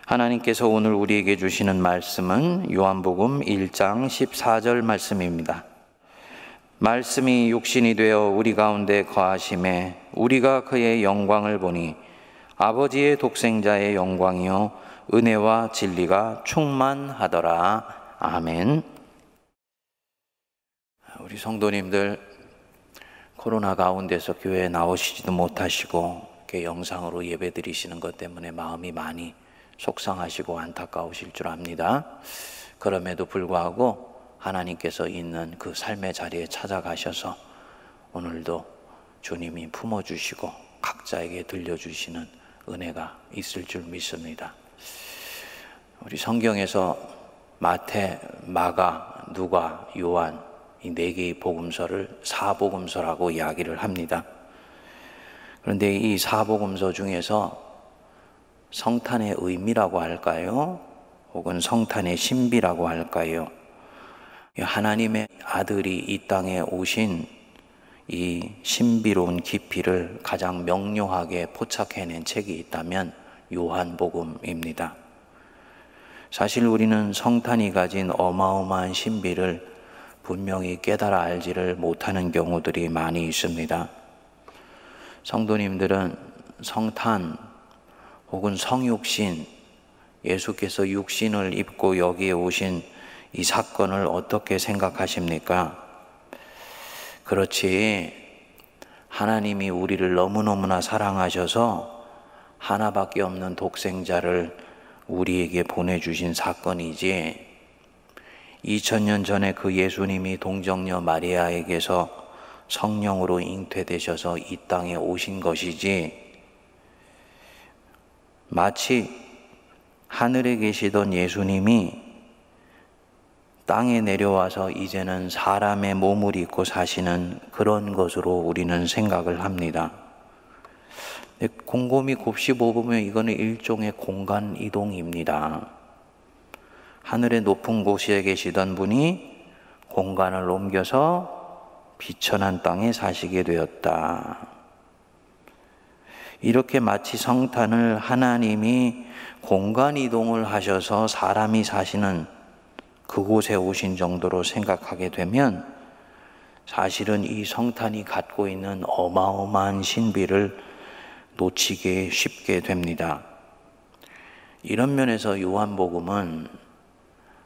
하나님께서 오늘 우리에게 주시는 말씀은 요한복음 1장 14절 말씀입니다. 말씀이 육신이 되어 우리 가운데 거하심에 우리가 그의 영광을 보니 아버지의 독생자의 영광이요 은혜와 진리가 충만하더라. 아멘. 우리 성도님들, 코로나 가운데서 교회에 나오시지도 못하시고 이렇게 영상으로 예배드리시는 것 때문에 마음이 많이 속상하시고 안타까우실 줄 압니다. 그럼에도 불구하고 하나님께서 있는 그 삶의 자리에 찾아가셔서 오늘도 주님이 품어주시고 각자에게 들려주시는 은혜가 있을 줄 믿습니다. 우리 성경에서 마태, 마가, 누가, 요한 이 네 개의 복음서를 사복음서라고 이야기를 합니다. 그런데 이 사복음서 중에서 성탄의 의미라고 할까요? 혹은 성탄의 신비라고 할까요? 하나님의 아들이 이 땅에 오신 이 신비로운 깊이를 가장 명료하게 포착해낸 책이 있다면 요한복음입니다. 사실 우리는 성탄이 가진 어마어마한 신비를 분명히 깨달아 알지를 못하는 경우들이 많이 있습니다. 성도님들은 성탄 혹은 성육신, 예수께서 육신을 입고 여기에 오신 이 사건을 어떻게 생각하십니까? 그렇지, 하나님이 우리를 너무너무나 사랑하셔서 하나밖에 없는 독생자를 우리에게 보내주신 사건이지, 2000년 전에 그 예수님이 동정녀 마리아에게서 성령으로 잉태되셔서 이 땅에 오신 것이지, 마치 하늘에 계시던 예수님이 땅에 내려와서 이제는 사람의 몸을 입고 사시는 그런 것으로 우리는 생각을 합니다. 곰곰이 곱씹어보면 이거는 일종의 공간 이동입니다. 하늘의 높은 곳에 계시던 분이 공간을 옮겨서 비천한 땅에 사시게 되었다. 이렇게 마치 성탄을 하나님이 공간 이동을 하셔서 사람이 사시는 그곳에 오신 정도로 생각하게 되면 사실은 이 성탄이 갖고 있는 어마어마한 신비를 놓치기 쉽게 됩니다. 이런 면에서 요한복음은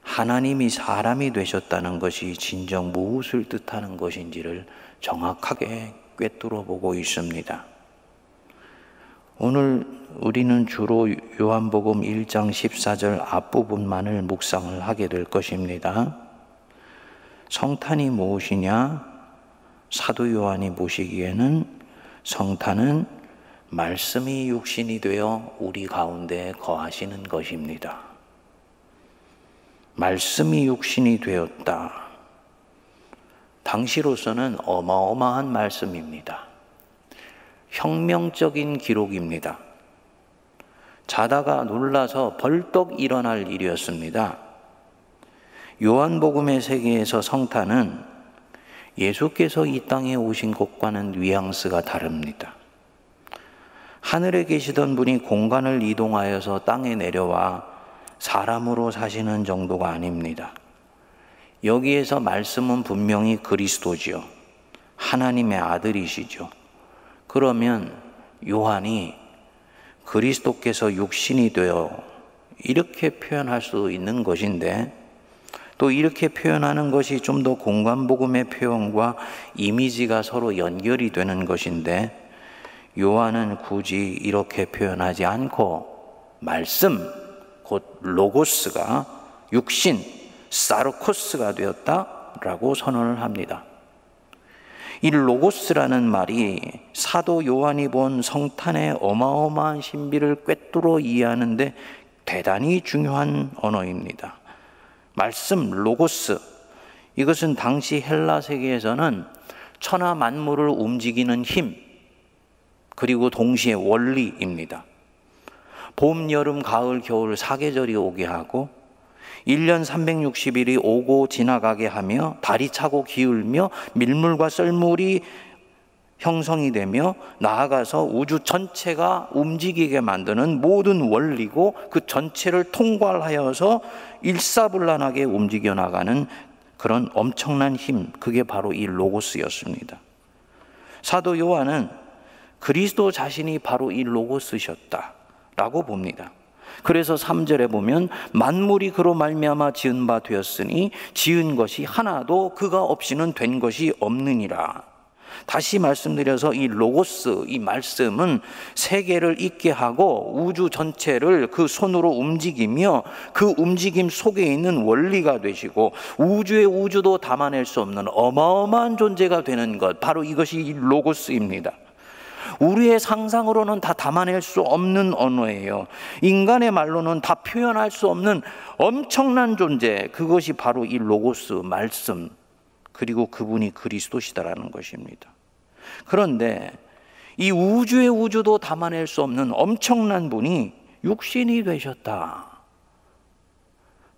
하나님이 사람이 되셨다는 것이 진정 무엇을 뜻하는 것인지를 정확하게 꿰뚫어 보고 있습니다. 오늘 우리는 주로 요한복음 1장 14절 앞부분만을 묵상을 하게 될 것입니다. 성탄이 무엇이냐? 사도 요한이 보시기에는 성탄은 말씀이 육신이 되어 우리 가운데 거하시는 것입니다. 말씀이 육신이 되었다. 당시로서는 어마어마한 말씀입니다. 혁명적인 기록입니다. 자다가 놀라서 벌떡 일어날 일이었습니다. 요한복음의 세계에서 성탄은 예수께서 이 땅에 오신 것과는 뉘앙스가 다릅니다. 하늘에 계시던 분이 공간을 이동하여서 땅에 내려와 사람으로 사시는 정도가 아닙니다. 여기에서 말씀은 분명히 그리스도지요. 하나님의 아들이시죠. 그러면 요한이 그리스도께서 육신이 되어 이렇게 표현할 수 있는 것인데, 또 이렇게 표현하는 것이 좀 더 공간복음의 표현과 이미지가 서로 연결이 되는 것인데, 요한은 굳이 이렇게 표현하지 않고 말씀, 곧 로고스가 육신, 사르코스가 되었다라고 선언을 합니다. 이 로고스라는 말이 사도 요한이 본 성탄의 어마어마한 신비를 꿰뚫어 이해하는데 대단히 중요한 언어입니다. 말씀, 로고스, 이것은 당시 헬라 세계에서는 천하 만물을 움직이는 힘, 그리고 동시에 원리입니다. 봄, 여름, 가을, 겨울 사계절이 오게 하고 1년 360일이 오고 지나가게 하며 달이 차고 기울며 밀물과 썰물이 형성이 되며 나아가서 우주 전체가 움직이게 만드는 모든 원리고 그 전체를 통괄하여서 일사불란하게 움직여 나가는 그런 엄청난 힘, 그게 바로 이 로고스였습니다. 사도 요한은 그리스도 자신이 바로 이 로고스셨다라고 봅니다. 그래서 3절에 보면 만물이 그로 말미암아 지은 바 되었으니 지은 것이 하나도 그가 없이는 된 것이 없느니라. 다시 말씀드려서 이 로고스, 이 말씀은 세계를 있게 하고 우주 전체를 그 손으로 움직이며 그 움직임 속에 있는 원리가 되시고 우주의 우주도 담아낼 수 없는 어마어마한 존재가 되는 것, 바로 이것이 이 로고스입니다. 우리의 상상으로는 다 담아낼 수 없는 언어예요. 인간의 말로는 다 표현할 수 없는 엄청난 존재, 그것이 바로 이 로고스, 말씀, 그리고 그분이 그리스도시다라는 것입니다. 그런데 이 우주의 우주도 담아낼 수 없는 엄청난 분이 육신이 되셨다.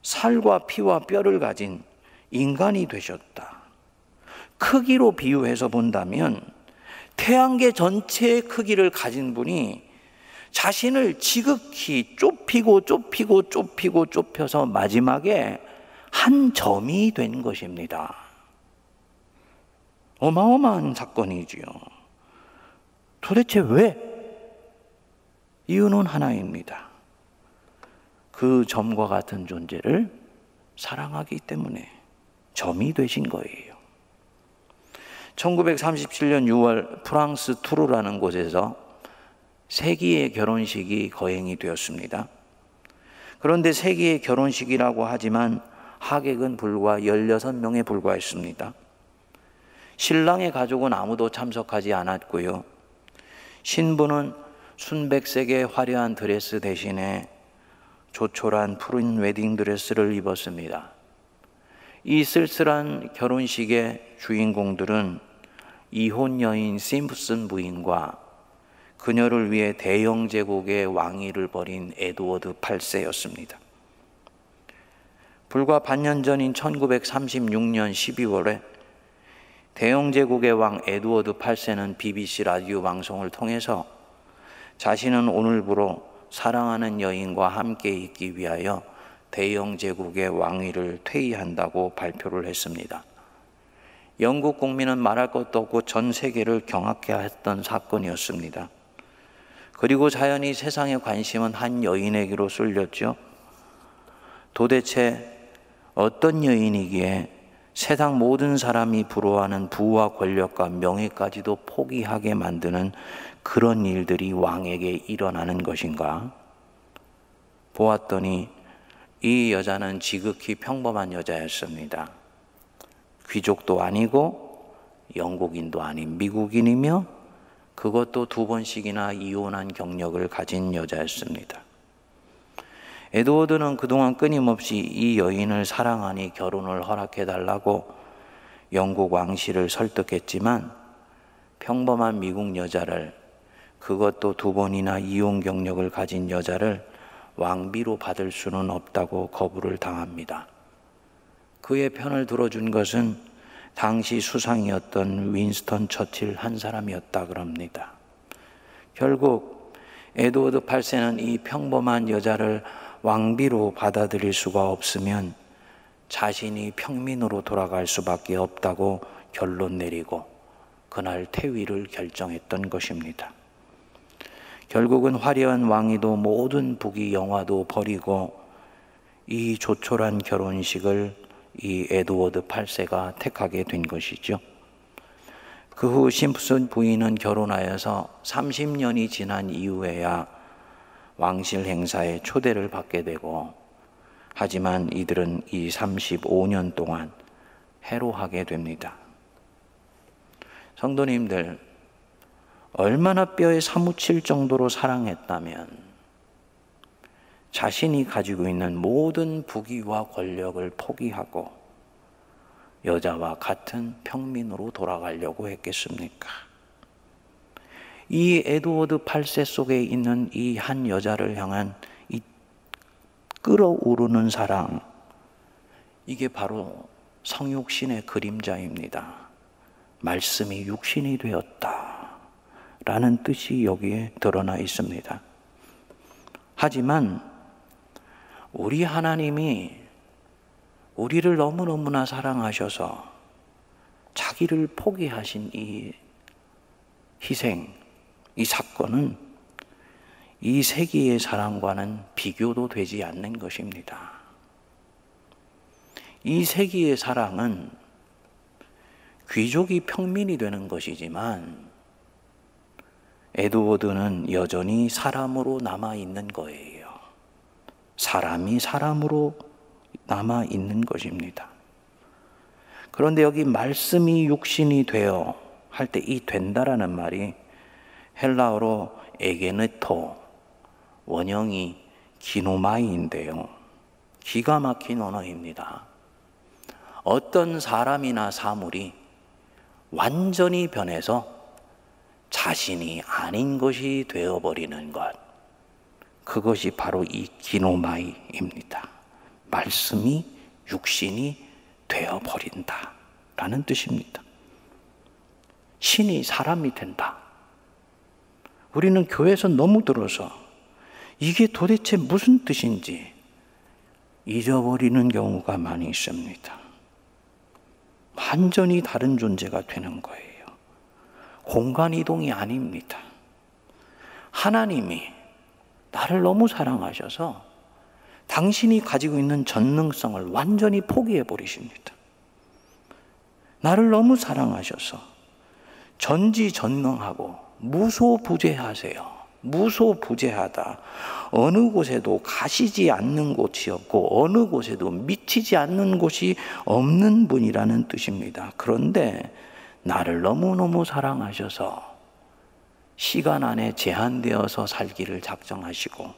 살과 피와 뼈를 가진 인간이 되셨다. 크기로 비유해서 본다면 태양계 전체의 크기를 가진 분이 자신을 지극히 좁혀서 마지막에 한 점이 된 것입니다. 어마어마한 사건이지요. 도대체 왜? 이유는 하나입니다. 그 점과 같은 존재를 사랑하기 때문에 점이 되신 거예요. 1937년 6월 프랑스 투르라는 곳에서 세기의 결혼식이 거행이 되었습니다. 그런데 세기의 결혼식이라고 하지만 하객은 불과 16명에 불과했습니다. 신랑의 가족은 아무도 참석하지 않았고요. 신부는 순백색의 화려한 드레스 대신에 조촐한 푸른 웨딩드레스를 입었습니다. 이 쓸쓸한 결혼식의 주인공들은 이혼 여인 심프슨 부인과 그녀를 위해 대영 제국의 왕위를 벌인 에드워드 8세였습니다. 불과 반년 전인 1936년 12월에 대영 제국의 왕 에드워드 8세는 BBC 라디오 방송을 통해서 자신은 오늘부로 사랑하는 여인과 함께 있기 위하여 대영 제국의 왕위를 퇴위한다고 발표를 했습니다. 영국 국민은 말할 것도 없고 전 세계를 경악해 했던 사건이었습니다. 그리고 자연히 세상의 관심은 한 여인에게로 쏠렸죠. 도대체 어떤 여인이기에 세상 모든 사람이 부러워하는 부와 권력과 명예까지도 포기하게 만드는 그런 일들이 왕에게 일어나는 것인가? 보았더니 이 여자는 지극히 평범한 여자였습니다. 귀족도 아니고 영국인도 아닌 미국인이며 그것도 2번씩이나 이혼한 경력을 가진 여자였습니다. 에드워드는 그동안 끊임없이 이 여인을 사랑하니 결혼을 허락해달라고 영국 왕실을 설득했지만 평범한 미국 여자를, 그것도 2번이나 이혼 경력을 가진 여자를 왕비로 받을 수는 없다고 거부를 당합니다. 그의 편을 들어준 것은 당시 수상이었던 윈스턴 처칠 한 사람이었다 그럽니다. 결국 에드워드 8세는 이 평범한 여자를 왕비로 받아들일 수가 없으면 자신이 평민으로 돌아갈 수밖에 없다고 결론 내리고 그날 퇴위를 결정했던 것입니다. 결국은 화려한 왕위도 모든 부귀 영화도 버리고 이 조촐한 결혼식을 이 에드워드 8세가 택하게 된 것이죠. 그 후 심프슨 부인은 결혼하여서 30년이 지난 이후에야 왕실 행사에 초대를 받게 되고, 하지만 이들은 이 35년 동안 해로하게 됩니다. 성도님들, 얼마나 뼈에 사무칠 정도로 사랑했다면 자신이 가지고 있는 모든 부귀와 권력을 포기하고 여자와 같은 평민으로 돌아가려고 했겠습니까? 이 에드워드 8세 속에 있는 이 한 여자를 향한 이 끓어오르는 사랑, 이게 바로 성육신의 그림자입니다. 말씀이 육신이 되었다. 라는 뜻이 여기에 드러나 있습니다. 하지만 우리 하나님이 우리를 너무너무나 사랑하셔서 자기를 포기하신 이 희생, 이 사건은 이 세기의 사랑과는 비교도 되지 않는 것입니다. 이 세기의 사랑은 귀족이 평민이 되는 것이지만 에드워드는 여전히 사람으로 남아있는 거예요. 사람이 사람으로 남아있는 것입니다. 그런데 여기 말씀이 육신이 되어 할 때 이 된다라는 말이 헬라어로 에게네토, 원형이 기노마이인데요. 기가 막힌 언어입니다. 어떤 사람이나 사물이 완전히 변해서 자신이 아닌 것이 되어버리는 것, 그것이 바로 이 기노마이입니다. 말씀이 육신이 되어버린다 라는 뜻입니다. 신이 사람이 된다. 우리는 교회에서 너무 들어서 이게 도대체 무슨 뜻인지 잊어버리는 경우가 많이 있습니다. 완전히 다른 존재가 되는 거예요. 공간 이동이 아닙니다. 하나님이 나를 너무 사랑하셔서 당신이 가지고 있는 전능성을 완전히 포기해 버리십니다. 나를 너무 사랑하셔서 전지전능하고 무소부재하세요. 무소부재하다. 어느 곳에도 가시지 않는 곳이 없고 어느 곳에도 미치지 않는 곳이 없는 분이라는 뜻입니다. 그런데 나를 너무너무 사랑하셔서 시간 안에 제한되어서 살기를 작정하시고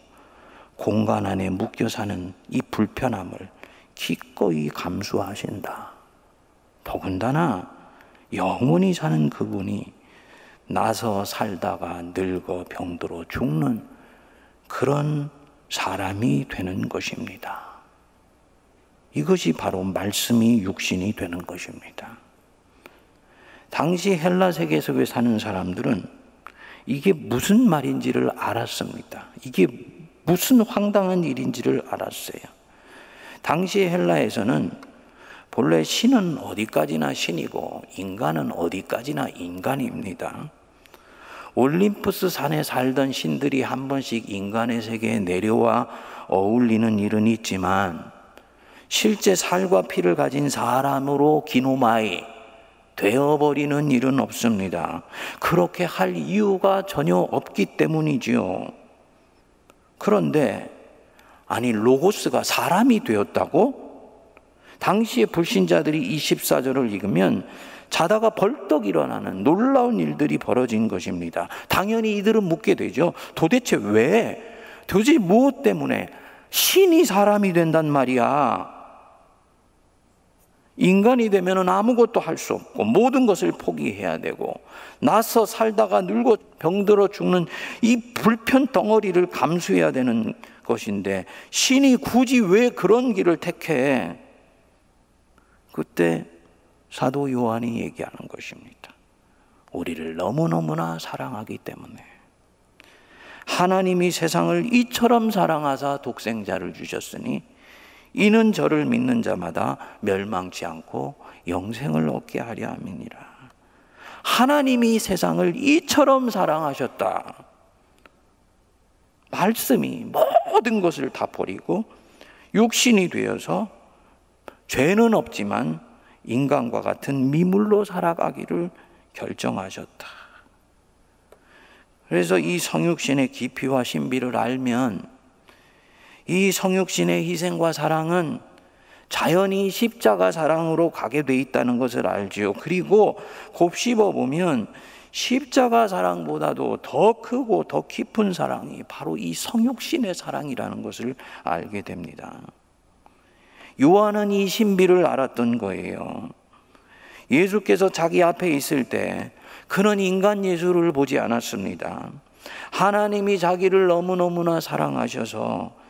공간 안에 묶여 사는 이 불편함을 기꺼이 감수하신다. 더군다나 영원히 사는 그분이 나서 살다가 늙어 병들어 죽는 그런 사람이 되는 것입니다. 이것이 바로 말씀이 육신이 되는 것입니다. 당시 헬라 세계 속에 사는 사람들은 이게 무슨 말인지를 알았습니다. 이게 무슨 황당한 일인지를 알았어요. 당시 헬라에서는 본래 신은 어디까지나 신이고 인간은 어디까지나 인간입니다. 올림푸스 산에 살던 신들이 한 번씩 인간의 세계에 내려와 어울리는 일은 있지만 실제 살과 피를 가진 사람으로 기노마이 되어버리는 일은 없습니다. 그렇게 할 이유가 전혀 없기 때문이지요. 그런데 아니 로고스가 사람이 되었다고? 당시의 불신자들이 24절을 읽으면 자다가 벌떡 일어나는 놀라운 일들이 벌어진 것입니다. 당연히 이들은 묻게 되죠. 도대체 왜? 도대체 무엇 때문에 신이 사람이 된단 말이야? 인간이 되면 아무것도 할 수 없고 모든 것을 포기해야 되고 나서 살다가 늙어 병들어 죽는 이 불편 덩어리를 감수해야 되는 것인데 신이 굳이 왜 그런 길을 택해? 그때 사도 요한이 얘기하는 것입니다. 우리를 너무너무나 사랑하기 때문에 하나님이 세상을 이처럼 사랑하사 독생자를 주셨으니 이는 저를 믿는 자마다 멸망치 않고 영생을 얻게 하려 함이니라. 하나님이 세상을 이처럼 사랑하셨다. 말씀이 모든 것을 다 버리고 육신이 되어서 죄는 없지만 인간과 같은 미물로 살아가기를 결정하셨다. 그래서 이 성육신의 깊이와 신비를 알면 이 성육신의 희생과 사랑은 자연히 십자가 사랑으로 가게 돼 있다는 것을 알지요. 그리고 곱씹어 보면 십자가 사랑보다도 더 크고 더 깊은 사랑이 바로 이 성육신의 사랑이라는 것을 알게 됩니다. 요한은 이 신비를 알았던 거예요. 예수께서 자기 앞에 있을 때 그는 인간 예수를 보지 않았습니다. 하나님이 자기를 너무너무나 사랑하셔서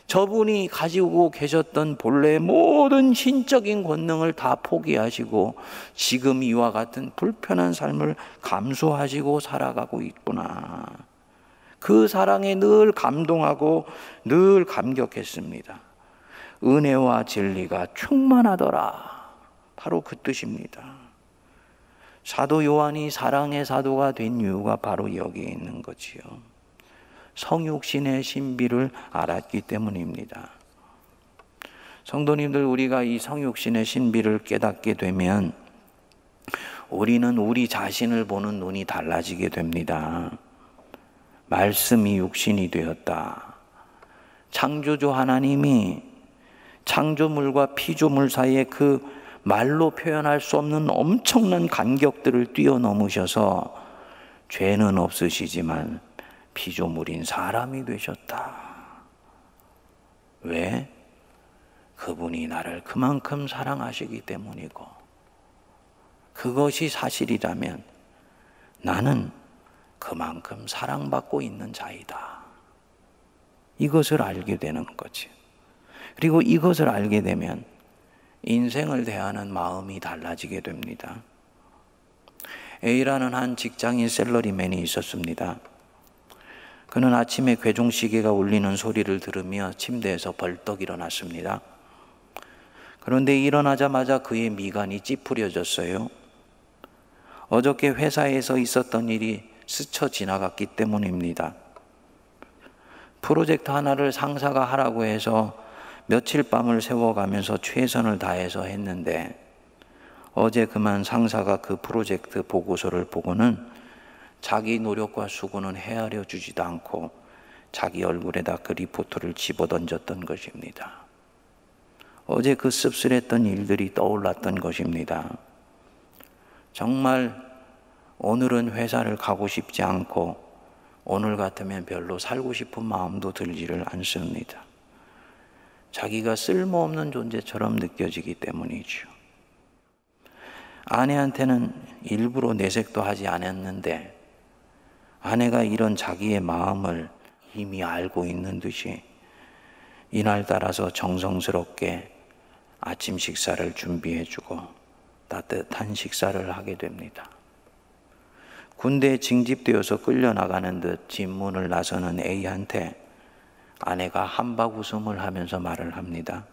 저분이 가지고 계셨던 본래의 모든 신적인 권능을 다 포기하시고 지금 이와 같은 불편한 삶을 감수하시고 살아가고 있구나. 그 사랑에 늘 감동하고 늘 감격했습니다. 은혜와 진리가 충만하더라. 바로 그 뜻입니다. 사도 요한이 사랑의 사도가 된 이유가 바로 여기에 있는 거지요. 성육신의 신비를 알았기 때문입니다. 성도님들, 우리가 이 성육신의 신비를 깨닫게 되면 우리는 우리 자신을 보는 눈이 달라지게 됩니다. 말씀이 육신이 되었다. 창조주 하나님이 창조물과 피조물 사이에 그 말로 표현할 수 없는 엄청난 간격들을 뛰어넘으셔서 죄는 없으시지만 피조물인 사람이 되셨다. 왜? 그분이 나를 그만큼 사랑하시기 때문이고, 그것이 사실이라면 나는 그만큼 사랑받고 있는 자이다. 이것을 알게 되는 거지. 그리고 이것을 알게 되면 인생을 대하는 마음이 달라지게 됩니다. A라는 한 직장인 샐러리맨이 있었습니다. 그는 아침에 괴종시계가 울리는 소리를 들으며 침대에서 벌떡 일어났습니다. 그런데 일어나자마자 그의 미간이 찌푸려졌어요. 어저께 회사에서 있었던 일이 스쳐 지나갔기 때문입니다. 프로젝트 하나를 상사가 하라고 해서 며칠 밤을 새워가면서 최선을 다해서 했는데 어제 그만 상사가 그 프로젝트 보고서를 보고는 자기 노력과 수고는 헤아려 주지도 않고 자기 얼굴에다 그 리포트를 집어던졌던 것입니다. 어제 그 씁쓸했던 일들이 떠올랐던 것입니다. 정말 오늘은 회사를 가고 싶지 않고 오늘 같으면 별로 살고 싶은 마음도 들지를 않습니다. 자기가 쓸모없는 존재처럼 느껴지기 때문이죠. 아내한테는 일부러 내색도 하지 않았는데 아내가 이런 자기의 마음을 이미 알고 있는 듯이 이날 따라서 정성스럽게 아침 식사를 준비해주고 따뜻한 식사를 하게 됩니다. 군대에 징집되어서 끌려나가는 듯 집문을 나서는 A한테 아내가 한박 웃음을 하면서 말을 합니다.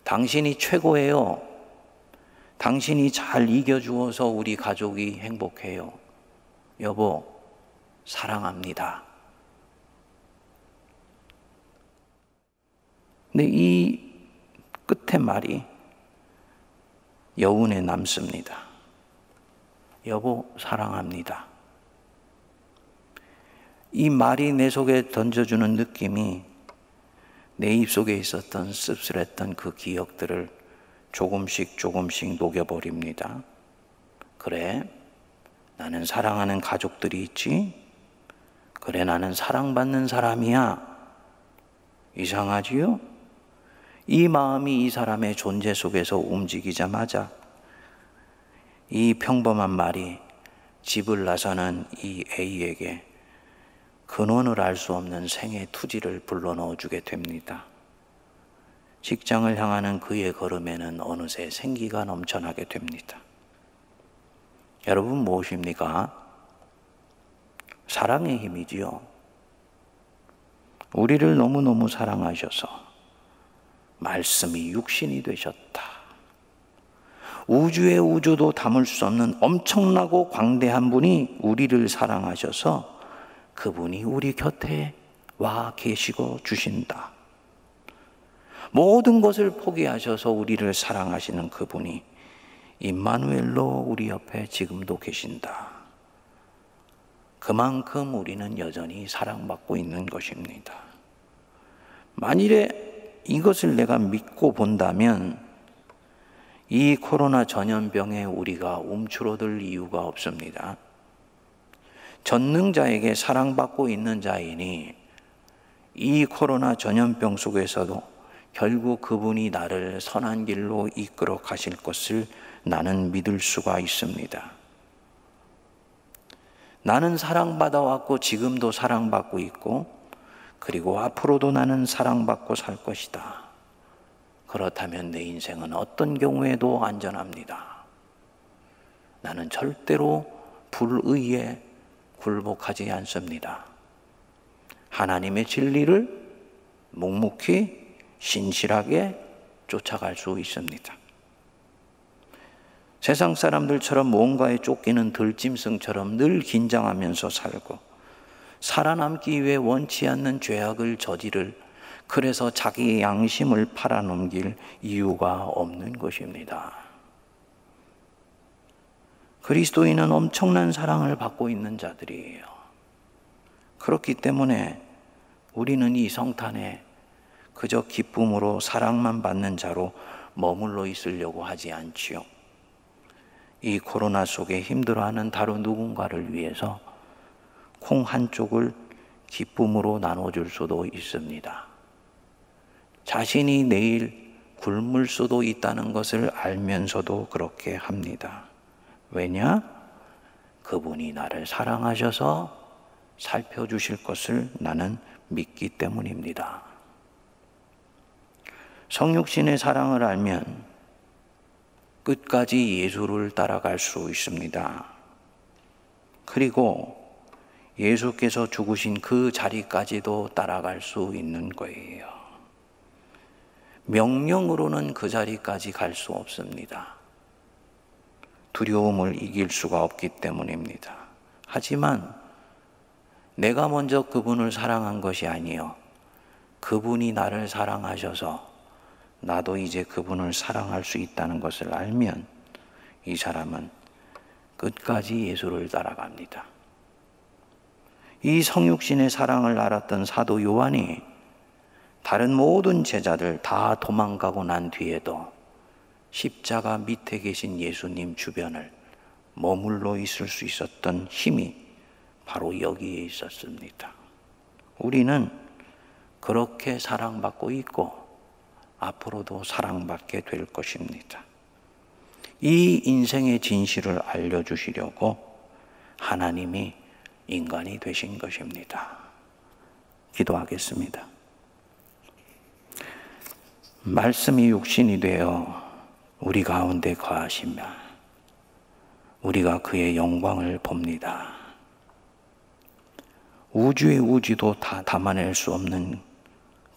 당신이 최고예요. 당신이 잘 이겨주어서 우리 가족이 행복해요. 여보, 사랑합니다. 근데 이 끝의 말이 여운에 남습니다. 여보, 사랑합니다. 이 말이 내 속에 던져주는 느낌이 내 입속에 있었던 씁쓸했던 그 기억들을 조금씩 녹여버립니다. 그래, 나는 사랑하는 가족들이 있지? 그래, 나는 사랑받는 사람이야. 이상하지요? 이 마음이 이 사람의 존재 속에서 움직이자마자 이 평범한 말이 집을 나서는 이 A에게 근원을 알 수 없는 생의 투지를 불러넣어 주게 됩니다. 직장을 향하는 그의 걸음에는 어느새 생기가 넘쳐나게 됩니다. 여러분, 무엇입니까? 사랑의 힘이지요. 우리를 너무너무 사랑하셔서 말씀이 육신이 되셨다. 우주의 우주도 담을 수 없는 엄청나고 광대한 분이 우리를 사랑하셔서 그분이 우리 곁에 와 계시고 주신다. 모든 것을 포기하셔서 우리를 사랑하시는 그분이 임마누엘로 우리 옆에 지금도 계신다. 그만큼 우리는 여전히 사랑받고 있는 것입니다. 만일에 이것을 내가 믿고 본다면 이 코로나 전염병에 우리가 움츠러들 이유가 없습니다. 전능자에게 사랑받고 있는 자이니 이 코로나 전염병 속에서도 결국 그분이 나를 선한 길로 이끌어 가실 것을 나는 믿을 수가 있습니다. 나는 사랑받아 왔고 지금도 사랑받고 있고 그리고 앞으로도 나는 사랑받고 살 것이다. 그렇다면 내 인생은 어떤 경우에도 안전합니다. 나는 절대로 불의에 굴복하지 않습니다. 하나님의 진리를 묵묵히 신실하게 쫓아갈 수 있습니다. 세상 사람들처럼 뭔가에 쫓기는 들짐승처럼 늘 긴장하면서 살고 살아남기 위해 원치 않는 죄악을 저지를 그래서 자기의 양심을 팔아넘길 이유가 없는 것입니다. 그리스도인은 엄청난 사랑을 받고 있는 자들이에요. 그렇기 때문에 우리는 이 성탄에 그저 기쁨으로 사랑만 받는 자로 머물러 있으려고 하지 않지요. 이 코로나 속에 힘들어하는 다른 누군가를 위해서 콩 한 쪽을 기쁨으로 나눠줄 수도 있습니다. 자신이 내일 굶을 수도 있다는 것을 알면서도 그렇게 합니다. 왜냐? 그분이 나를 사랑하셔서 살펴주실 것을 나는 믿기 때문입니다. 성육신의 사랑을 알면 끝까지 예수를 따라갈 수 있습니다. 그리고 예수께서 죽으신 그 자리까지도 따라갈 수 있는 거예요. 명령으로는 그 자리까지 갈 수 없습니다. 두려움을 이길 수가 없기 때문입니다. 하지만 내가 먼저 그분을 사랑한 것이 아니요, 그분이 나를 사랑하셔서 나도 이제 그분을 사랑할 수 있다는 것을 알면 이 사람은 끝까지 예수를 따라갑니다. 이 성육신의 사랑을 알았던 사도 요한이 다른 모든 제자들 다 도망가고 난 뒤에도 십자가 밑에 계신 예수님 주변을 머물러 있을 수 있었던 힘이 바로 여기에 있었습니다. 우리는 그렇게 사랑받고 있고 앞으로도 사랑받게 될 것입니다. 이 인생의 진실을 알려주시려고 하나님이 인간이 되신 것입니다. 기도하겠습니다. 말씀이 육신이 되어 우리 가운데 거하시며 우리가 그의 영광을 봅니다. 우주의 우주도 다 담아낼 수 없는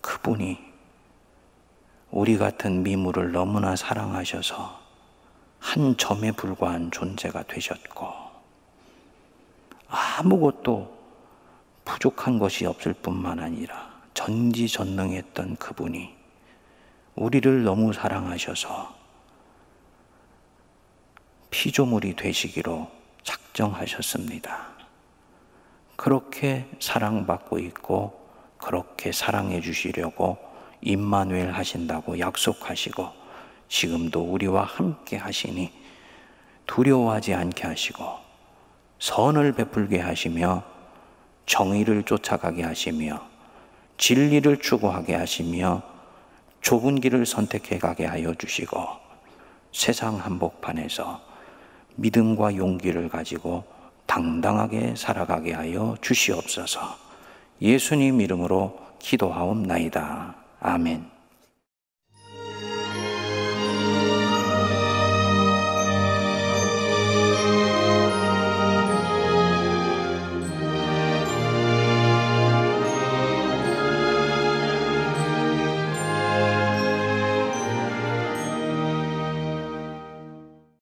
그분이 우리 같은 미물을 너무나 사랑하셔서 한 점에 불과한 존재가 되셨고 아무것도 부족한 것이 없을 뿐만 아니라 전지전능했던 그분이 우리를 너무 사랑하셔서 피조물이 되시기로 작정하셨습니다. 그렇게 사랑받고 있고 그렇게 사랑해 주시려고 임마누엘 하신다고 약속하시고 지금도 우리와 함께 하시니 두려워하지 않게 하시고 선을 베풀게 하시며 정의를 쫓아가게 하시며 진리를 추구하게 하시며 좁은 길을 선택해 가게 하여 주시고 세상 한복판에서 믿음과 용기를 가지고 당당하게 살아가게 하여 주시옵소서. 예수님 이름으로 기도하옵나이다. 아멘.